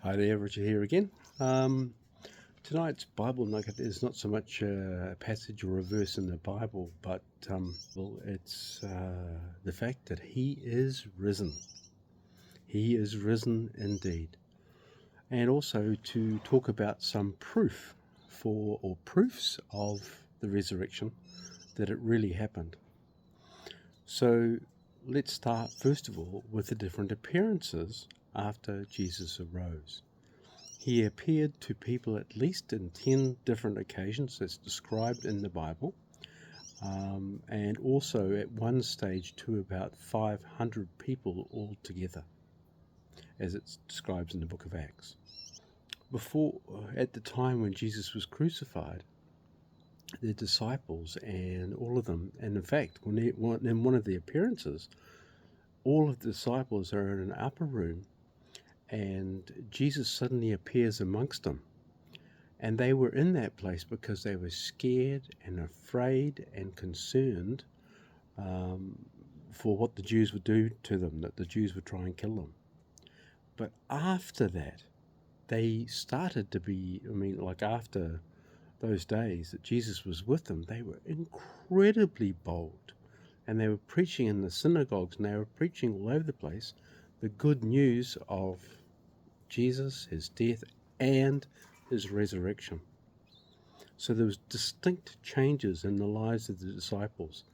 Hi there, Richard here again. Tonight's Bible nugget is not so much a passage or a verse in the Bible, but it's the fact that He is risen. He is risen indeed. And also to talk about some proofs of the resurrection, that it really happened. So let's start first of all with the different appearances after Jesus arose. He appeared to people at least in 10 different occasions that's described in the Bible, and also at one stage to about 500 people altogether, as it describes in the book of Acts. At the time when Jesus was crucified, the disciples and all of them, and in fact, in one of the appearances, all of the disciples are in an upper room, and Jesus suddenly appears amongst them. And they were in that place because they were scared and afraid and concerned for what the Jews would do to them, that the Jews would try and kill them. But after that, they started to be, after those days that Jesus was with them, they were incredibly bold. And they were preaching in the synagogues, and they were preaching all over the place the good news of Jesus, his death, and his resurrection. So there was distinct changes in the lives of the disciples.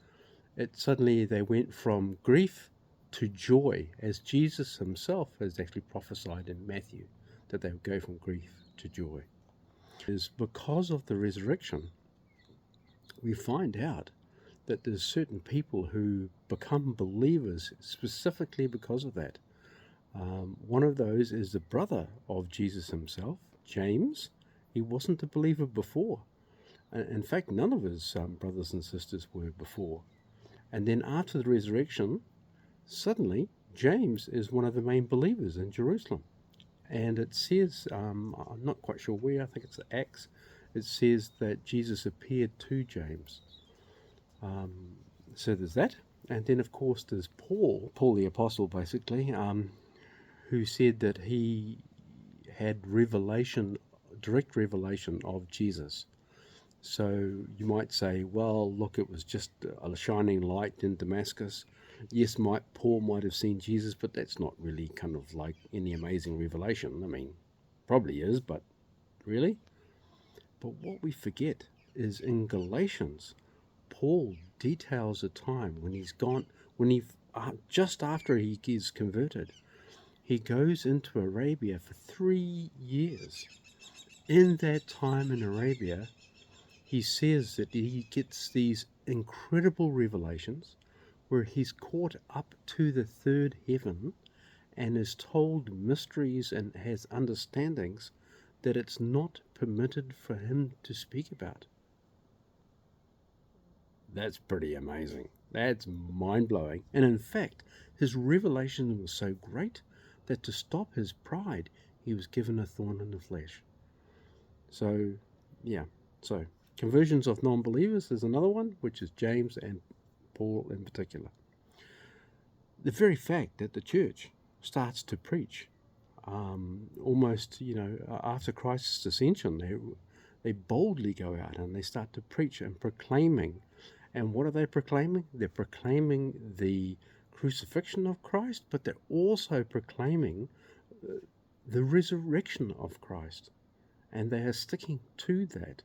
Suddenly they went from grief to joy, as Jesus himself has actually prophesied in Matthew, that they would go from grief to joy. Is because of the resurrection, we find out that there's certain people who become believers specifically because of that. One of those is the brother of Jesus himself, James. He wasn't a believer before. In fact, none of his brothers and sisters were before. And then after the resurrection, suddenly James is one of the main believers in Jerusalem. And it says, I'm not quite sure where, I think it's Acts, it says that Jesus appeared to James. So there's that. And then, of course, there's Paul the Apostle, basically, who said that he had direct revelation of Jesus. So you might say, well, look, it was just a shining light in Damascus. Yes, Paul might have seen Jesus, but that's not really kind of like any amazing revelation. I mean, probably is, but really? But what we forget is in Galatians, Paul details a time just after he is converted, he goes into Arabia for 3 years. In that time in Arabia, he says that he gets these incredible revelations where he's caught up to the third heaven and is told mysteries and has understandings that it's not permitted for him to speak about. That's pretty amazing. That's mind-blowing. And in fact, his revelation was so great that to stop his pride, he was given a thorn in the flesh. So, yeah. So, conversions of non-believers is another one, which is James and Paul in particular. The very fact that the church starts to preach, almost, after Christ's ascension, they boldly go out and they start to preach and proclaiming. And what are they proclaiming? They're proclaiming the crucifixion of Christ, but they're also proclaiming the resurrection of Christ. And they are sticking to that.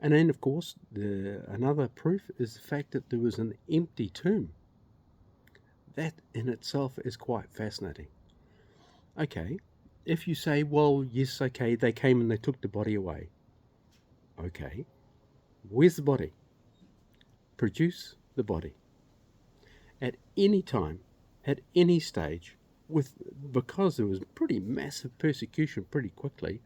And then, of course, another proof is the fact that there was an empty tomb. That in itself is quite fascinating. Okay, if you say, well, yes, okay, they came and they took the body away. Okay, where's the body? Produce the body. At any time, at any stage, because there was pretty massive persecution pretty quickly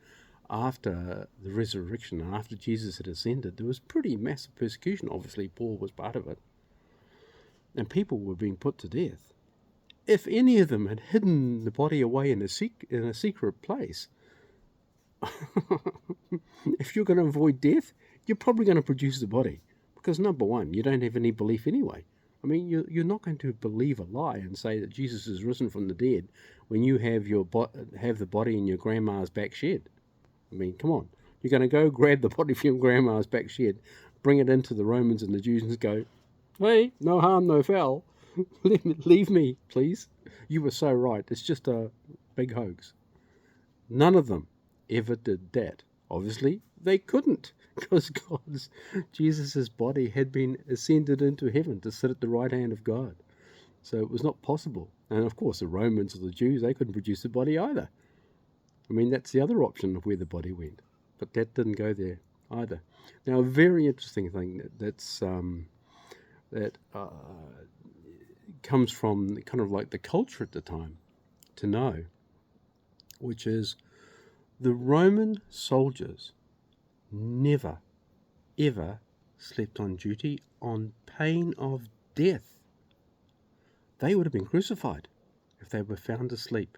after the resurrection and after Jesus had ascended, there was pretty massive persecution. Obviously, Paul was part of it. And people were being put to death. If any of them had hidden the body away in a secret place, if you're going to avoid death, you're probably going to produce the body. Because number one, you don't have any belief anyway. I mean, you're not going to believe a lie and say that Jesus is risen from the dead when you have have the body in your grandma's back shed. I mean, come on. You're going to go grab the body from your grandma's back shed, bring it into the Romans and the Jews and go, hey, no harm, no foul. Leave me, please. You were so right. It's just a big hoax. None of them ever did that. Obviously, they couldn't, because Jesus' body had been ascended into heaven to sit at the right hand of God. So it was not possible. And of course, the Romans or the Jews, they couldn't produce the body either. I mean, that's the other option of where the body went. But that didn't go there either. Now, a very interesting thing that comes from kind of like the culture at the time to know, which is the Roman soldiers never, ever slept on duty on pain of death. They would have been crucified if they were found asleep.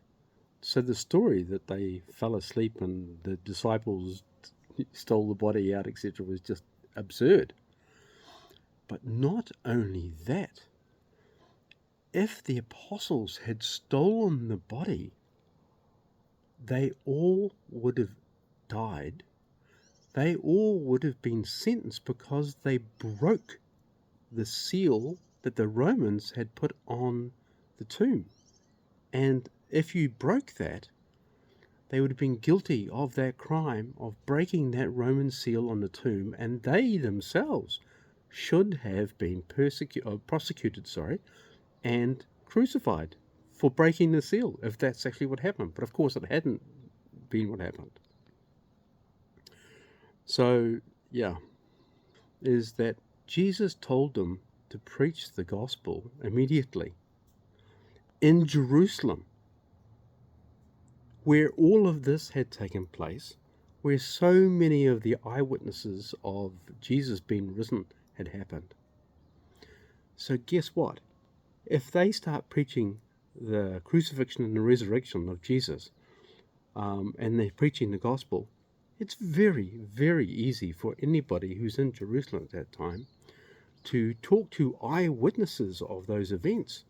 So the story that they fell asleep and the disciples stole the body out, etc., was just absurd. But not only that, if the apostles had stolen the body, they all would have died. They all would have been sentenced because they broke the seal that the Romans had put on the tomb. And if you broke that, they would have been guilty of that crime of breaking that Roman seal on the tomb, and they themselves should have been prosecuted, and crucified for breaking the seal, if that's actually what happened. But of course it hadn't been what happened. So, yeah, is that Jesus told them to preach the gospel immediately in Jerusalem, where all of this had taken place, where so many of the eyewitnesses of Jesus being risen had happened. So guess what? If they start preaching the crucifixion and the resurrection of Jesus, and they're preaching the gospel, it's very, very easy for anybody who's in Jerusalem at that time to talk to eyewitnesses of those events,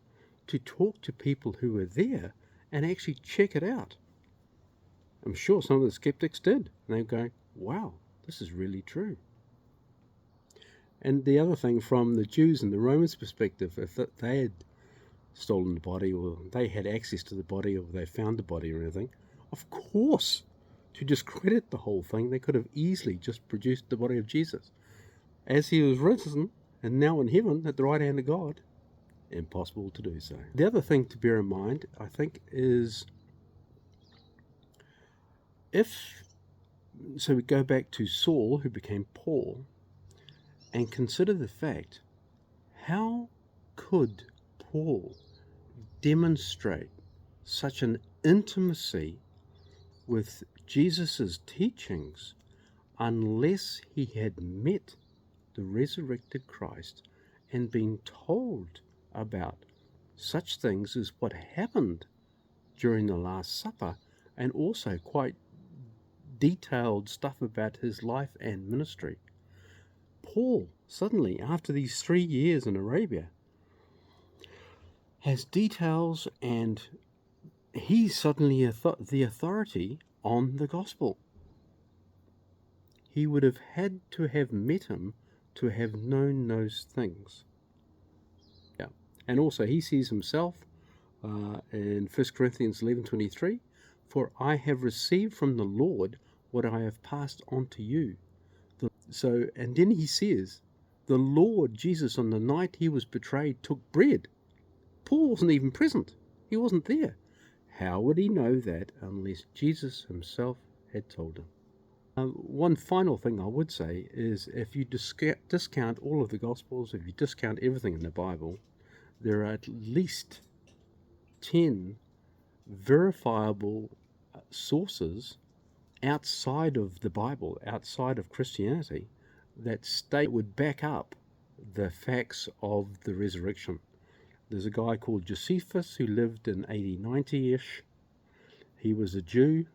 to talk to people who were there and actually check it out. I'm sure some of the skeptics did. And they go, wow, this is really true. And the other thing, from the Jews and the Romans' perspective, if they had stolen the body, or they had access to the body, or they found the body or anything, of course, to discredit the whole thing, they could have easily just produced the body of Jesus as he was risen and now in heaven at the right hand of God. Impossible to do so. The other thing to bear in mind, I think, is so we go back to Saul, who became Paul, and consider the fact, how could Paul demonstrate such an intimacy with Jesus's teachings unless he had met the resurrected Christ and been told about such things as what happened during the Last Supper, and also quite detailed stuff about his life and ministry? Paul, suddenly, after these 3 years in Arabia, has details, and he's suddenly the authority on the gospel. He would have had to have met him to have known those things. Yeah, and also he sees himself in 1 Corinthians 11:23, for I have received from the Lord what I have passed on to you. And then he says, the Lord Jesus, on the night he was betrayed, took bread. Paul wasn't even present. He wasn't there. How would he know that unless Jesus himself had told him? One final thing I would say is, if you discount all of the Gospels, if you discount everything in the Bible, there are at least 10 verifiable sources outside of the Bible, outside of Christianity, that would back up the facts of the resurrection. There's a guy called Josephus who lived in 80-90-ish. He was a Jew,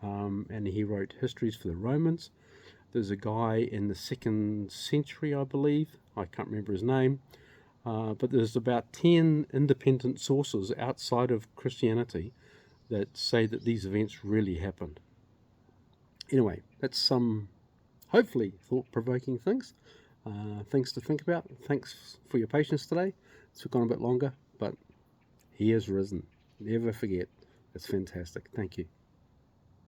and he wrote histories for the Romans. There's a guy in the 2nd century, I believe, I can't remember his name, but there's about 10 independent sources outside of Christianity that say that these events really happened. Anyway, that's some hopefully thought-provoking things to think about. Thanks for your patience today. It's gone a bit longer, but he has risen. Never forget. It's fantastic. Thank you.